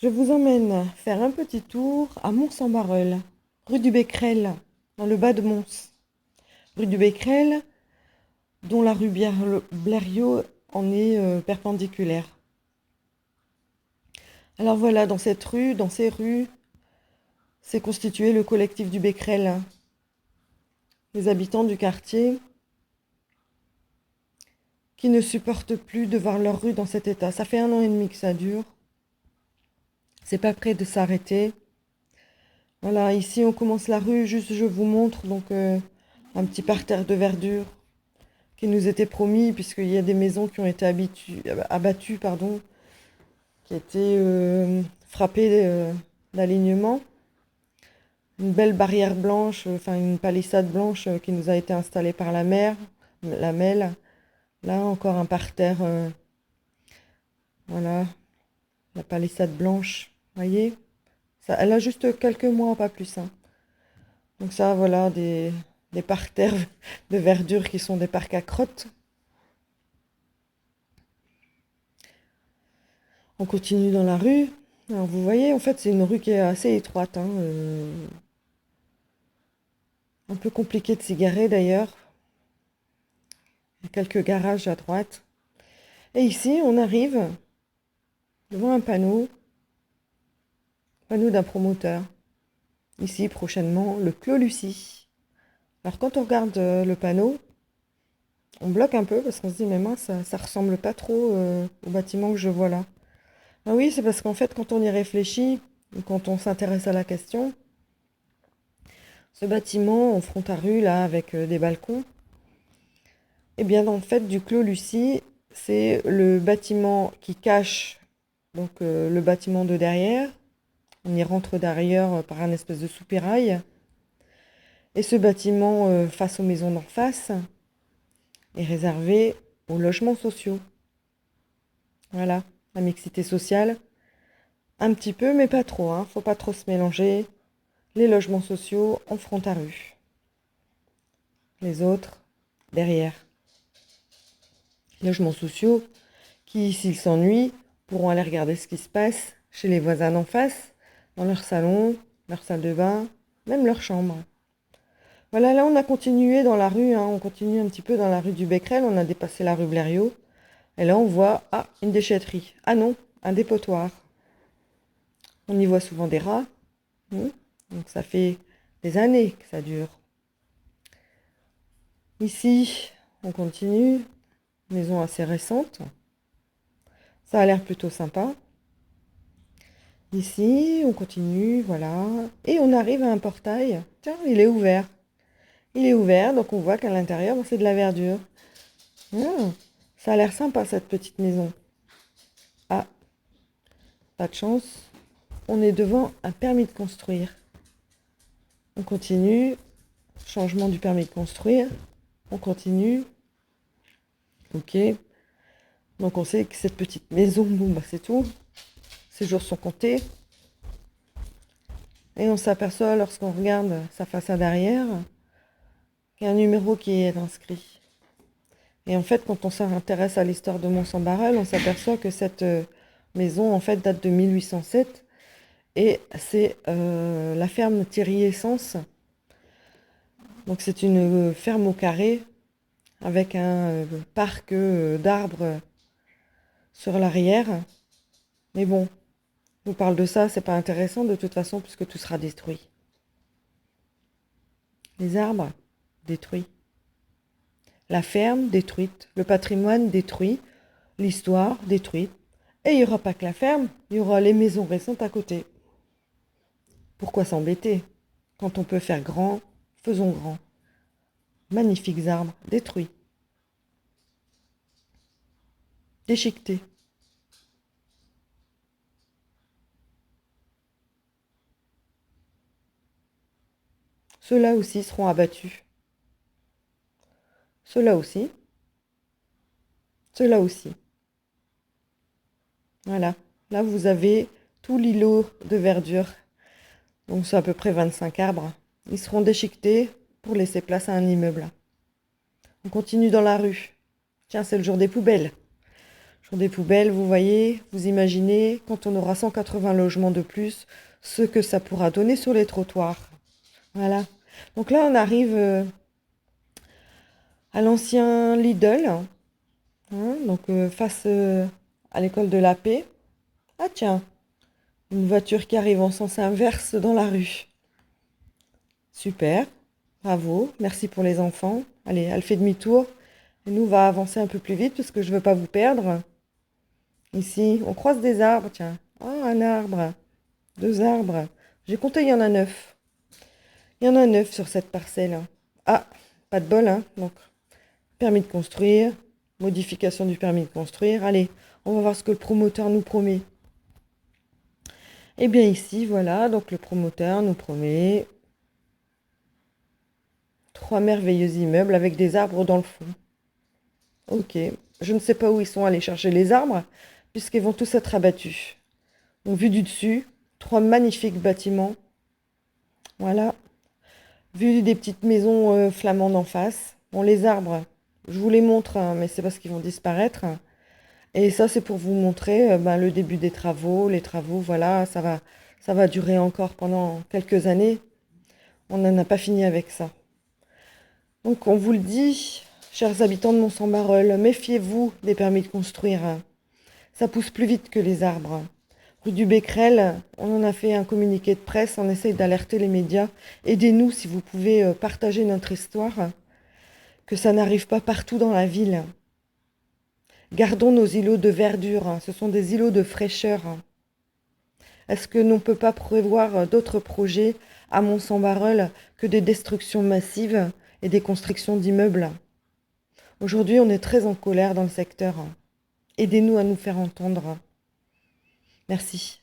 Je vous emmène faire un petit tour à Mons-en-Barœul, rue du Becquerel, dans le bas de Mons. Rue du Becquerel, dont la rue Blériot en est perpendiculaire. Alors voilà, dans cette rue, dans ces rues, s'est constitué le collectif du Becquerel. Les habitants du quartier qui ne supportent plus de voir leur rue dans cet état. Ça fait 1 an et demi que ça dure. C'est pas près de s'arrêter. Voilà, ici on commence la rue, juste je vous montre donc un petit parterre de verdure qui nous était promis puisqu'il y a des maisons qui ont été abattues, pardon, qui étaient frappées d'alignement. Une belle barrière blanche, enfin une palissade blanche qui nous a été installée par la mer, la MEL. Là encore un parterre, voilà, la palissade blanche, voyez. Ça, elle a juste quelques mois, pas plus, hein. Donc ça, voilà, des parterres de verdure qui sont des parcs à crottes. On continue dans la rue. Alors vous voyez, en fait, c'est une rue qui est assez étroite, hein, un peu compliqué de s'y garer d'ailleurs. Il y a quelques garages à droite. Et ici, on arrive devant un panneau d'un promoteur. Ici, prochainement, le Clos Lucie. Alors quand on regarde le panneau, on bloque un peu parce qu'on se dit, mais mince, ça ressemble pas trop au bâtiment que je vois là. Ah oui, c'est parce qu'en fait, quand on y réfléchit, ou quand on s'intéresse à la question, ce bâtiment en front à rue, là, avec des balcons, eh bien, en fait, du Clos Lucie, c'est le bâtiment qui cache donc, le bâtiment de derrière. On y rentre derrière par un espèce de soupirail. Et ce bâtiment, face aux maisons d'en face, est réservé aux logements sociaux. Voilà, la mixité sociale. Un petit peu, mais pas trop, hein. Faut pas trop se mélanger. Les logements sociaux en front à rue. Les autres, derrière. Logements sociaux qui, s'ils s'ennuient, pourront aller regarder ce qui se passe chez les voisins d'en face, dans leur salon, leur salle de bain, même leur chambre. Voilà, là on a continué dans la rue, hein, on continue un petit peu dans la rue du Becquerel, on a dépassé la rue Blériot, et là on voit, ah, une déchetterie. Ah non, un dépotoir. On y voit souvent des rats, donc ça fait des années que ça dure. Ici, on continue, maison assez récente. Ça a l'air plutôt sympa. Ici, on continue, voilà. Et on arrive à un portail. Tiens, il est ouvert. Il est ouvert, donc on voit qu'à l'intérieur, c'est de la verdure. Ah, ça a l'air sympa, cette petite maison. Ah, pas de chance. On est devant un permis de construire. On continue. Changement du permis de construire. On continue. Ok. Donc on sait que cette petite maison, bon, bah c'est tout. Ses jours sont comptés. Et on s'aperçoit, lorsqu'on regarde sa façade arrière, qu'il y a un numéro qui est inscrit. Et en fait, quand on s'intéresse à l'histoire de Mons-en-Barœul, on s'aperçoit que cette maison, en fait, date de 1807. Et c'est la ferme Thierry Essence. Donc c'est une ferme au carré avec un parc d'arbres sur l'arrière. Mais bon, je vous parle de ça, c'est pas intéressant de toute façon puisque tout sera détruit. Les arbres détruits. La ferme détruite, le patrimoine détruit, l'histoire détruite. Et il n'y aura pas que la ferme, il y aura les maisons récentes à côté. Pourquoi s'embêter? Quand on peut faire grand, faisons grand. Magnifiques arbres détruits, déchiquetés. Ceux-là aussi seront abattus. Ceux-là aussi. Ceux-là aussi. Voilà. Là, vous avez tout l'îlot de verdure. Donc, c'est à peu près 25 arbres. Ils seront déchiquetés pour laisser place à un immeuble. On continue dans la rue. Tiens, c'est le jour des poubelles. sur des poubelles, vous voyez, vous imaginez, quand on aura 180 logements de plus, ce que ça pourra donner sur les trottoirs. Voilà. Donc là, on arrive à l'ancien Lidl, hein, donc face à l'école de la Paix. Ah tiens, une voiture qui arrive en sens inverse dans la rue. Super, bravo, merci pour les enfants. Allez, elle fait demi-tour. Et nous, on va avancer un peu plus vite parce que je ne veux pas vous perdre. Ici, on croise des arbres, tiens. Ah, un arbre, deux arbres. J'ai compté, il y en a 9. Il y en a 9 sur cette parcelle. Ah, pas de bol, hein. Donc, permis de construire, modification du permis de construire. Allez, on va voir ce que le promoteur nous promet. Eh bien ici, voilà, donc le promoteur nous promet 3 merveilleux immeubles avec des arbres dans le fond. Ok, je ne sais pas où ils sont allés chercher les arbres, puisqu'ils vont tous être abattus. Donc vu du dessus, 3 magnifiques bâtiments. Voilà, vu des petites maisons flamandes en face. Bon, les arbres, je vous les montre, hein, mais c'est parce qu'ils vont disparaître. Et ça, c'est pour vous montrer le début des travaux. Les travaux, voilà, ça va durer encore pendant quelques années. On n'en a pas fini avec ça. Donc, on vous le dit, chers habitants de Mont-Saint-Barreul, méfiez-vous des permis de construire. Ça pousse plus vite que les arbres. Rue du Becquerel, on en a fait un communiqué de presse, on essaye d'alerter les médias. Aidez-nous si vous pouvez partager notre histoire, que ça n'arrive pas partout dans la ville. Gardons nos îlots de verdure, ce sont des îlots de fraîcheur. Est-ce que l'on ne peut pas prévoir d'autres projets à Mont-Saint-Barreul que des destructions massives et des constructions d'immeubles? Aujourd'hui, on est très en colère dans le secteur. Aidez-nous à nous faire entendre. Merci.